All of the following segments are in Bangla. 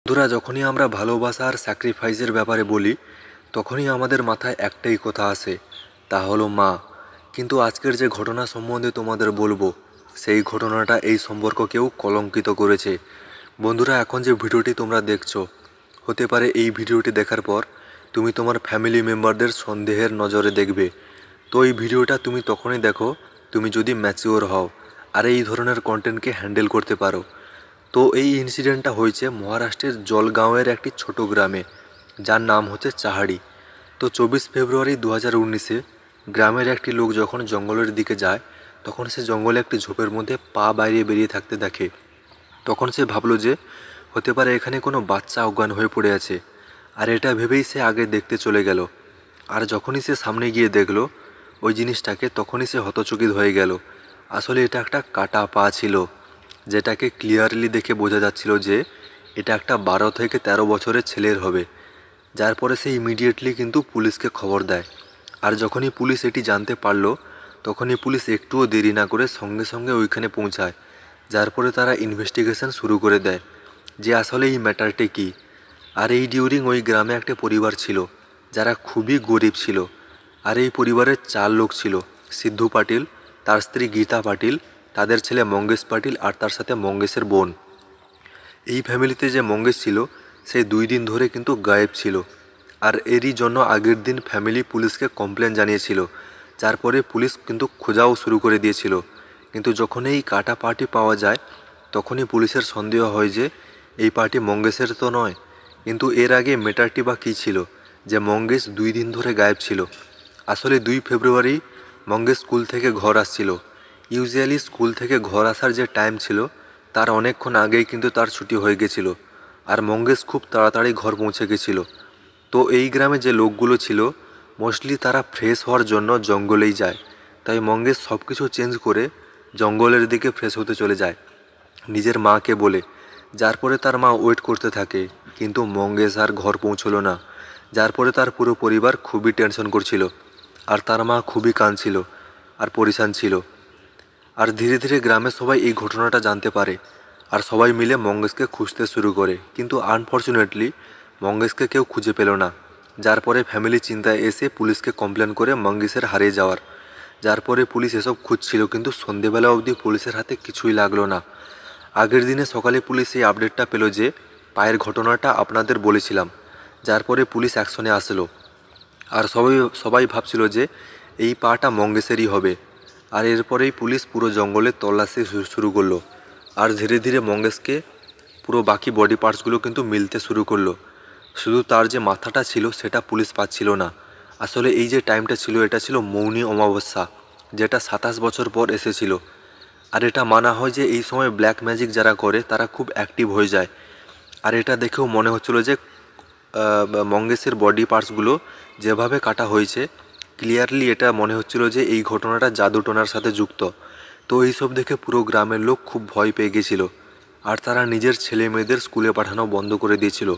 বন্ধুরা, যখনই আমরা ভালোবাসা আর স্যাক্রিফাইসের ব্যাপারে বলি তখনই আমাদের মাথায় একটাই কথা আসে, তা হলো মা। কিন্তু আজকের যে ঘটনা সম্বন্ধে তোমাদের বলবো, সেই ঘটনাটা এই সম্পর্ককেও কলঙ্কিত করেছে। বন্ধুরা, এখন যে ভিডিওটি তোমরা দেখছো, হতে পারে এই ভিডিওটি দেখার পর তুমি তোমার ফ্যামিলি মেম্বারদের সন্দেহের নজরে দেখবে। তো এই ভিডিওটা তুমি তখনই দেখো তুমি যদি ম্যাচিওর হও আর এই ধরনের কন্টেন্টকে হ্যান্ডেল করতে পারো। তো এই ইনসিডেন্টটা হয়েছে মহারাষ্ট্রের জলগাঁওয়ের একটি ছোট গ্রামে, যার নাম হচ্ছে চাহাড়ি। তো 24 ফেব্রুয়ারি 2019-এ গ্রামের একটি লোক যখন জঙ্গলের দিকে যায়, তখন সে জঙ্গলে একটি ঝোপের মধ্যে পা বাইরে বেরিয়ে থাকতে দেখে। তখন সে ভাবলো যে হতে পারে এখানে কোনো বাচ্চা অজ্ঞান হয়ে পড়ে আছে, আর এটা ভেবেই সে আগে দেখতে চলে গেল। আর যখনই সে সামনে গিয়ে দেখলো ওই জিনিসটাকে, তখনই সে হতচকিত হয়ে গেল। আসলে এটা একটা কাটা পা ছিল, যেটাকে ক্লিয়ারলি দেখে বোঝা যাচ্ছিল যে এটা একটা 12 থেকে 13 বছরের ছেলের হবে। যার পরে সে ইমিডিয়েটলি কিন্তু পুলিশকে খবর দেয়। আর যখনই পুলিশ এটি জানতে পারলো, তখনই পুলিশ একটুও দেরি না করে সঙ্গে সঙ্গে ওইখানে পৌঁছায়। যার পরে তারা ইনভেস্টিগেশন শুরু করে দেয় যে আসলে এই ম্যাটারটি কী। আর এই ডিউরিং ওই গ্রামে একটা পরিবার ছিল যারা খুবই গরিব ছিল। আর এই পরিবারের 4 লোক ছিল: সিদ্ধু পাটিল, তার স্ত্রী গীতা পাটিল, তাদের ছেলে মঙ্গেশ পাটিল, আর তার সাথে মঙ্গেশের বোন। এই ফ্যামিলিতে যে মঙ্গেশ ছিল, সে 2 দিন ধরে কিন্তু গায়েব ছিল। আর এরই জন্য আগের দিন ফ্যামিলি পুলিশকে কমপ্লেন জানিয়েছিল, যার পরে পুলিশ কিন্তু খোঁজাও শুরু করে দিয়েছিল। কিন্তু যখন এই কাটা পাটি পাওয়া যায়, তখনই পুলিশের সন্দেহ হয় যে এই পাটি মঙ্গেশের তো নয়। কিন্তু এর আগে ম্যাটারটি বা কী ছিল যে মঙ্গেশ 2 দিন ধরে গায়েব ছিল। আসলে 2 ফেব্রুয়ারি মঙ্গেশ স্কুল থেকে ঘর আসছিল। ইউজুয়ালি স্কুল থেকে ঘর আসার যে টাইম ছিল, তার অনেকক্ষণ আগেই কিন্তু তার ছুটি হয়ে গেছিল। আর মঙ্গেশ খুব তাড়াতাড়ি ঘর পৌঁছে গেছিল। তো এই গ্রামে যে লোকগুলো ছিল, মোস্টলি তারা ফ্রেশ হওয়ার জন্য জঙ্গলেই যায়। তাই মঙ্গেশ সব কিছু চেঞ্জ করে জঙ্গলের দিকে ফ্রেশ হতে চলে যায় নিজের মাকে বলে। যার পরে তার মা ওয়েট করতে থাকে, কিন্তু মঙ্গেশ আর ঘর পৌঁছলো না। যার পরে তার পুরো পরিবার খুবই টেনশন করছিল, আর তার মা খুবই কাঁদছিল আর পরেশান ছিল। আর ধীরে ধীরে গ্রামের সবাই এই ঘটনাটা জানতে পারে, আর সবাই মিলে মঙ্গেশকে খুঁজতে শুরু করে। কিন্তু আনফর্চুনেটলি মঙ্গেশকে কেউ খুঁজে পেল না। যার পরে ফ্যামিলি চিন্তায় এসে পুলিশকে কমপ্লেন করে মঙ্গেশের হারিয়ে যাওয়ার। যার পরে পুলিশ এসব খুঁজছিল, কিন্তু সন্ধেবেলা অবধি পুলিশের হাতে কিছুই লাগলো না। আগের দিনে সকালে পুলিশ এই আপডেটটা পেল যে পায়ের ঘটনাটা আপনাদের বলেছিলাম। যার পরে পুলিশ অ্যাকশনে আসলো। আর সবাই সবাই ভাবছিল যে এই পাটা মঙ্গেশেরই হবে। আর এরপরেই পুলিশ পুরো জঙ্গলে তল্লাশি শুরু করলো। আর ধীরে ধীরে মঙ্গেশকে পুরো বাকি বডি পার্টসগুলো কিন্তু মিলতে শুরু করলো। শুধু তার যে মাথাটা ছিল সেটা পুলিশ পাচ্ছিল না। আসলে এই যে টাইমটা ছিল, এটা ছিল মৌনী অমাবস্যা, যেটা 27 বছর পর এসেছিল। আর এটা মানা হয় যে এই সময় ব্ল্যাক ম্যাজিক যারা করে তারা খুব অ্যাক্টিভ হয়ে যায়। আর এটা দেখেও মনে হচ্ছিল যে মঙ্গেশের বডি পার্টসগুলো যেভাবে কাটা হয়েছে, ক্লিয়ারলি এটা মনে হচ্ছিল যে এই ঘটনাটা জাদুটোনার সাথে যুক্ত। তো এইসব দেখে পুরো গ্রামের লোক খুব ভয় পেয়ে গেছিল। আর তারা নিজের ছেলে মেয়েদের স্কুলে পাঠানো বন্ধ করে দিয়েছিল,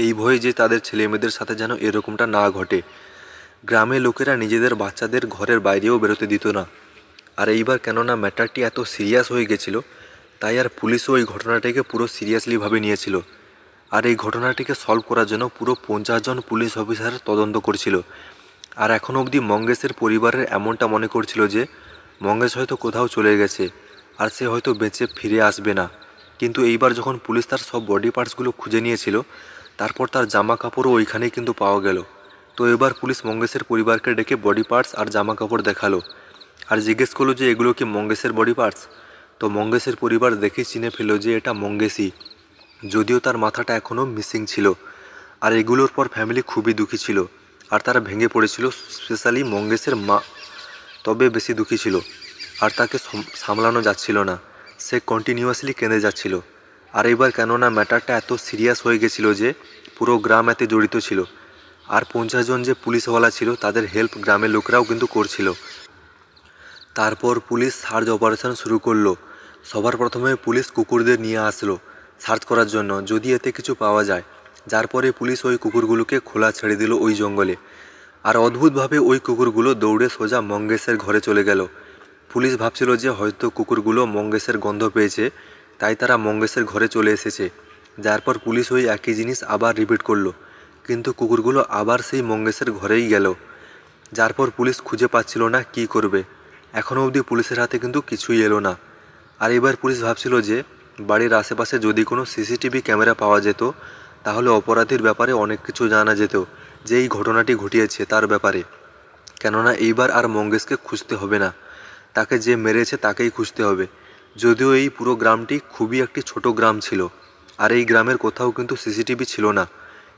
এই ভয়ে যে তাদের ছেলে মেয়েদের সাথে যেন এরকমটা না ঘটে। গ্রামের লোকেরা নিজেদের বাচ্চাদের ঘরের বাইরেও বেরোতে দিত না। আর এইবার কেননা ম্যাটারটি এত সিরিয়াস হয়ে গেছিল, তাই আর পুলিশও এই ঘটনাটিকে পুরো সিরিয়াসলিভাবে নিয়েছিল। আর এই ঘটনাটিকে সলভ করার জন্য পুরো 50 জন পুলিশ অফিসার তদন্ত করছিল। আর এখনও অবধি মঙ্গেশের পরিবারের এমনটা মনে করছিল যে মঙ্গেশ হয়তো কোথাও চলে গেছে, আর সে হয়তো বেঁচে ফিরে আসবে না। কিন্তু এইবার যখন পুলিশ তার সব বডি পার্টসগুলো খুঁজে নিয়েছিল, তারপর তার জামা কাপড়ও ওইখানেই কিন্তু পাওয়া গেল। তো এবার পুলিশ মঙ্গেশের পরিবারকে ডেকে বডি পার্টস আর জামা কাপড় দেখালো, আর জিজ্ঞেস করলো যে এগুলো কি মঙ্গেশের বডি পার্টস। তো মঙ্গেশের পরিবার দেখেই চিনে ফেলল যে এটা মঙ্গেশই, যদিও তার মাথাটা এখনও মিসিং ছিল। আর এগুলোর পর ফ্যামিলি খুবই দুঃখী ছিল, আর তারা ভেঙে পড়েছিল। স্পেশালি মঙ্গেশের মা তবে বেশি দুঃখী ছিল, আর তাকে সামলানো যাচ্ছিল না। সে কন্টিনিউয়াসলি কেঁদে যাচ্ছিল। আর এবার কেননা ম্যাটারটা এত সিরিয়াস হয়ে গেছিল যে পুরো গ্রাম এতে জড়িত ছিল। আর 50 জন যে পুলিশওয়ালা ছিল তাদের হেল্প গ্রামের লোকরাও কিন্তু করছিল। তারপর পুলিশ সার্চ অপারেশন শুরু করলো। সবার প্রথমে পুলিশ কুকুরদের নিয়ে আসলো সার্চ করার জন্য, যদি এতে কিছু পাওয়া যায়। যার পরে পুলিশ ওই কুকুরগুলোকে খোলা ছেড়ে দিল ওই জঙ্গলে। আর অদ্ভুতভাবে ওই কুকুরগুলো দৌড়ে সোজা মঙ্গেশের ঘরে চলে গেল। পুলিশ ভাবছিল যে হয়তো কুকুরগুলো মঙ্গেশের গন্ধ পেয়েছে, তাই তারা মঙ্গেশের ঘরে চলে এসেছে। যার পর পুলিশ ওই একই জিনিস আবার রিপিট করলো, কিন্তু কুকুরগুলো আবার সেই মঙ্গেশের ঘরেই গেল। যার পর পুলিশ খুঁজে পাচ্ছিল না কি করবে। এখনও অবধি পুলিশের হাতে কিন্তু কিছুই এলো না। আর এবার পুলিশ ভাবছিল যে বাড়ির আশেপাশে যদি কোনো সিসিটিভি ক্যামেরা পাওয়া যেত, তাহলে অপরাধীর ব্যাপারে অনেক কিছু জানা যেত, যে এই ঘটনাটি ঘটিয়েছে তার ব্যাপারে। কেননা এইবার আর মঙ্গেশকে খুঁজতে হবে না, তাকে যে মেরেছে তাকেই খুঁজতে হবে। যদিও এই পুরো গ্রামটি খুবই একটি ছোট গ্রাম ছিল, আর এই গ্রামের কোথাও কিন্তু সিসিটিভি ছিল না,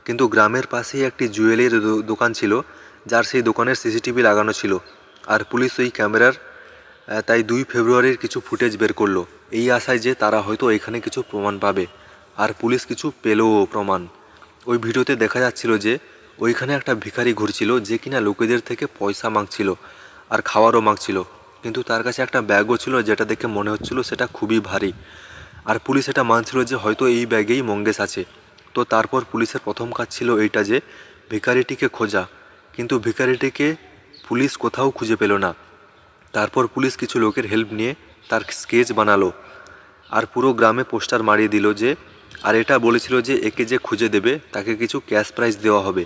কিন্তু গ্রামের পাশেই একটি জুয়েলারি দোকান ছিল, যার সেই দোকানের সিসিটিভি লাগানো ছিল। আর পুলিশ ওই ক্যামেরার তাই 2 ফেব্রুয়ারির কিছু ফুটেজ বের করলো, এই আশায় যে তারা হয়তো এখানে কিছু প্রমাণ পাবে। আর পুলিশ কিছু পেলও প্রমাণ। ওই ভিডিওতে দেখা যাচ্ছিল যে ওইখানে একটা ভিখারি ঘুরছিল, যে কিনা লোকেদের থেকে পয়সা মাগছিল আর খাওয়ারও মাগছিল, কিন্তু তার কাছে একটা ব্যাগও ছিল, যেটা দেখে মনে হচ্ছিল সেটা খুবই ভারী। আর পুলিশ এটা মানছিল যে হয়তো এই ব্যাগেই মঙ্গেশ আছে। তো তারপর পুলিশের প্রথম কাজ ছিল এইটা, যে ভিখারিটিকে খোঁজা। কিন্তু ভিখারিটিকে পুলিশ কোথাও খুঁজে পেল না। তারপর পুলিশ কিছু লোকের হেল্প নিয়ে তার স্কেচ বানালো, আর পুরো গ্রামে পোস্টার মারিয়ে দিল যে, আর এটা বলেছিল যে একে যে খুঁজে দেবে তাকে কিছু ক্যাশ প্রাইজ দেওয়া হবে।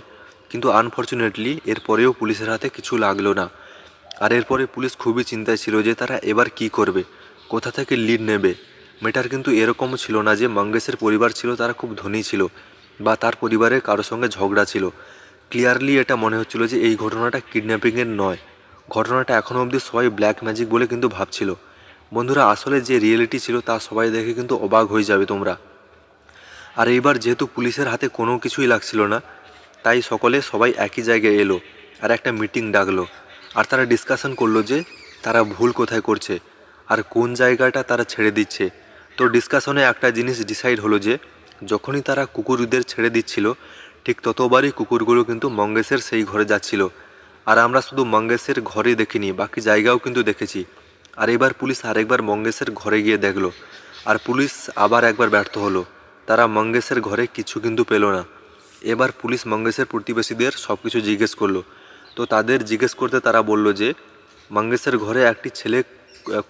কিন্তু আনফর্চুনেটলি এরপরেও পুলিশের হাতে কিছু লাগলো না। আর এরপরে পুলিশ খুবই চিন্তায় ছিল যে তারা এবার কি করবে, কোথা থেকে লিড নেবে। মেটার কিন্তু এরকমও ছিল না যে মঙ্গেশের পরিবার ছিল তারা খুব ধনী ছিল, বা তার পরিবারের কারোর সঙ্গে ঝগড়া ছিল। ক্লিয়ারলি এটা মনে হচ্ছিল যে এই ঘটনাটা কিডন্যাপিংয়ের নয়, ঘটনাটা এখনও অবধি সবাই ব্ল্যাক ম্যাজিক বলে কিন্তু ভাবছিল। বন্ধুরা, আসলে যে রিয়েলিটি ছিল তা সবাই দেখে কিন্তু অবাক হয়ে যাবে তোমরা। আর এইবার যেহেতু পুলিশের হাতে কোনো কিছুই লাগছিল না, তাই সবাই একই জায়গায় এলো আর একটা মিটিং ডাকলো। আর তারা ডিসকাশন করলো যে তারা ভুল কোথায় করছে আর কোন জায়গাটা তারা ছেড়ে দিচ্ছে। তো ডিসকাশনে একটা জিনিস ডিসাইড হলো যে যখনই তারা কুকুরদের ছেড়ে দিচ্ছিল, ঠিক ততবারই কুকুরগুলো কিন্তু মঙ্গেশের সেই ঘরে যাচ্ছিল। আর আমরা শুধু মঙ্গেশের ঘরে দেখিনি, বাকি জায়গাও কিন্তু দেখেছি। আর এবার পুলিশ আরেকবার মঙ্গেশের ঘরে গিয়ে দেখলো, আর পুলিশ আবার একবার ব্যর্থ হলো। তারা মঙ্গেশের ঘরে কিছু কিন্তু পেল না। এবার পুলিশ মঙ্গেশের প্রতিবেশীদের সব কিছু জিজ্ঞেস করলো। তো তাদের জিজ্ঞেস করতে তারা বলল যে মঙ্গেশের ঘরে একটি ছেলে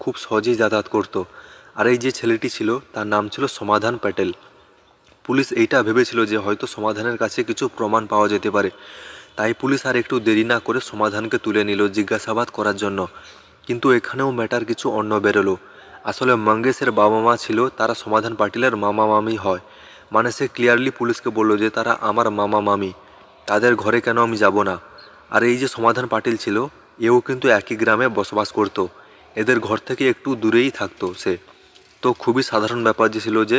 খুব সহজেই যাতায়াত করত, আর এই যে ছেলেটি ছিল তার নাম ছিল সমাধান প্যাটেল। পুলিশ এইটা ভেবেছিল যে হয়তো সমাধানের কাছে কিছু প্রমাণ পাওয়া যেতে পারে, তাই পুলিশ আর একটু দেরি না করে সমাধানকে তুলে নিল জিজ্ঞাসাবাদ করার জন্য। কিন্তু এখানেও ম্যাটার কিছু অন্য বেরোলো। আসলে মঙ্গেশের বাবা মা ছিল তারা সমাধান পাটিলের মামা মামি হয়। মানে সে ক্লিয়ারলি পুলিশকে বলল যে তারা আমার মামা মামি, তাদের ঘরে কেন আমি যাব না। আর এই যে সমাধান পাটিল ছিল, এও কিন্তু একই গ্রামে বসবাস করত, এদের ঘর থেকে একটু দূরেই থাকতো সে। তো খুবই সাধারণ ব্যাপার যে ছিল যে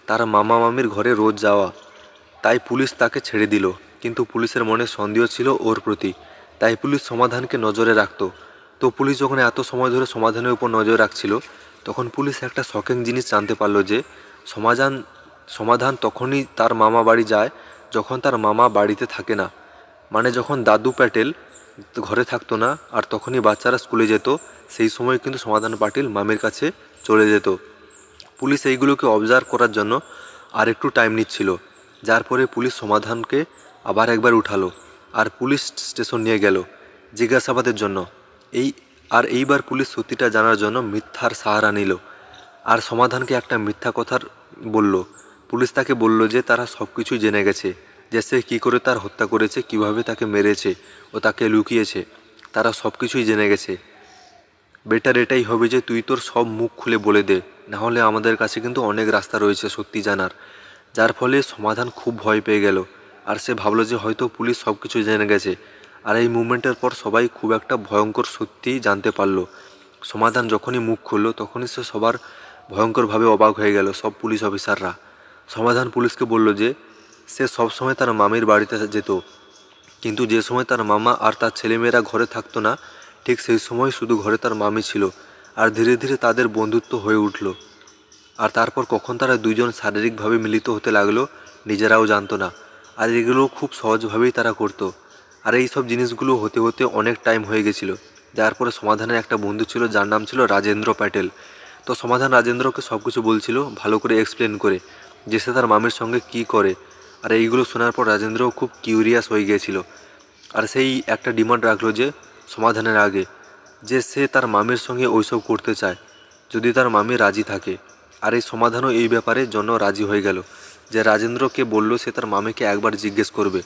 তার মামা মামির ঘরে রোজ যাওয়া। তাই পুলিশ তাকে ছেড়ে দিল, কিন্তু পুলিশের মনে সন্দেহ ছিল ওর প্রতি, তাই পুলিশ সমাধানকে নজরে রাখতো। তো পুলিশ যখন এত সময় ধরে সমাধানের উপর নজর রাখছিল, তখন পুলিশ একটা শকিং জিনিস জানতে পারলো যে সমাধান সমাধান তখনই তার মামা বাড়ি যায় যখন তার মামা বাড়িতে থাকে না। মানে যখন দাদু প্যাটেল ঘরে থাকতো না আর তখনই বাচ্চারা স্কুলে যেত, সেই সময় কিন্তু সমাধান পাটিল মামির কাছে চলে যেত। পুলিশ এইগুলোকে অবজার্ভ করার জন্য আর একটু টাইম নিচ্ছিল, যার পরে পুলিশ সমাধানকে আবার একবার উঠালো আর পুলিশ স্টেশন নিয়ে গেল জিজ্ঞাসাবাদের জন্য। এইবার পুলিশ সত্যিটা জানার জন্য মিথ্যার সাহারা নিল, আর সমাধানকে একটা মিথ্যা কথার বলল। পুলিশ তাকে বলল যে তারা সব কিছুই জেনে গেছে, যে সে কী করে তার হত্যা করেছে, কিভাবে তাকে মেরেছে ও তাকে লুকিয়েছে, তারা সব কিছুই জেনে গেছে। বেটার এটাই হবে যে তুই তোর সব মুখ খুলে বলে দে, নাহলে আমাদের কাছে কিন্তু অনেক রাস্তা রয়েছে সত্যি জানার। যার ফলে সমাধান খুব ভয় পেয়ে গেল, আর সে ভাবলো যে হয়তো পুলিশ সব কিছু জেনে গেছে। আর এই মুভমেন্টের পর সবাই খুব একটা ভয়ঙ্কর সত্যি জানতে পারলো। সমাধান যখনই মুখ খুললো তখনই সে সবার ভয়ঙ্করভাবে অবাক হয়ে গেল সব পুলিশ অফিসাররা। সমাধান পুলিশকে বলল যে সে সবসময় তার মামির বাড়িতে যেত, কিন্তু যে সময় তার মামা আর তার ছেলেমেয়েরা ঘরে থাকতো না, ঠিক সেই সময় শুধু ঘরে তার মামি ছিল। আর ধীরে ধীরে তাদের বন্ধুত্ব হয়ে উঠল। আর তারপর কখন তারা দুইজন শারীরিকভাবে মিলিত হতে লাগলো নিজেরাও জানতো না। আর এগুলো খুব সহজভাবেই তারা করতো। আর এই সব জিনিসগুলো হতে হতে অনেক টাইম হয়ে গেছিলো। যার পরে সমাধানের একটা বন্ধু ছিল যার নাম ছিল রাজেন্দ্র প্যাটেল। তো সমাধান রাজেন্দ্রকে সব কিছু বলছিল ভালো করে এক্সপ্লেন করে, যে সে তার মামির সঙ্গে কী করে। আর এইগুলো শোনার পর রাজেন্দ্রও খুব কিউরিয়াস হয়ে গিয়েছিল। আর সেই একটা ডিমান্ড রাখলো যে সমাধানের আগে, যে সে তার মামির সঙ্গে ওইসব করতে চায় যদি তার মামি রাজি থাকে। আর এই সমাধানও এই ব্যাপারে জন্য রাজি হয়ে গেল। যে রাজেন্দ্রকে বলল সে তার মামিকে একবার জিজ্ঞেস করবে।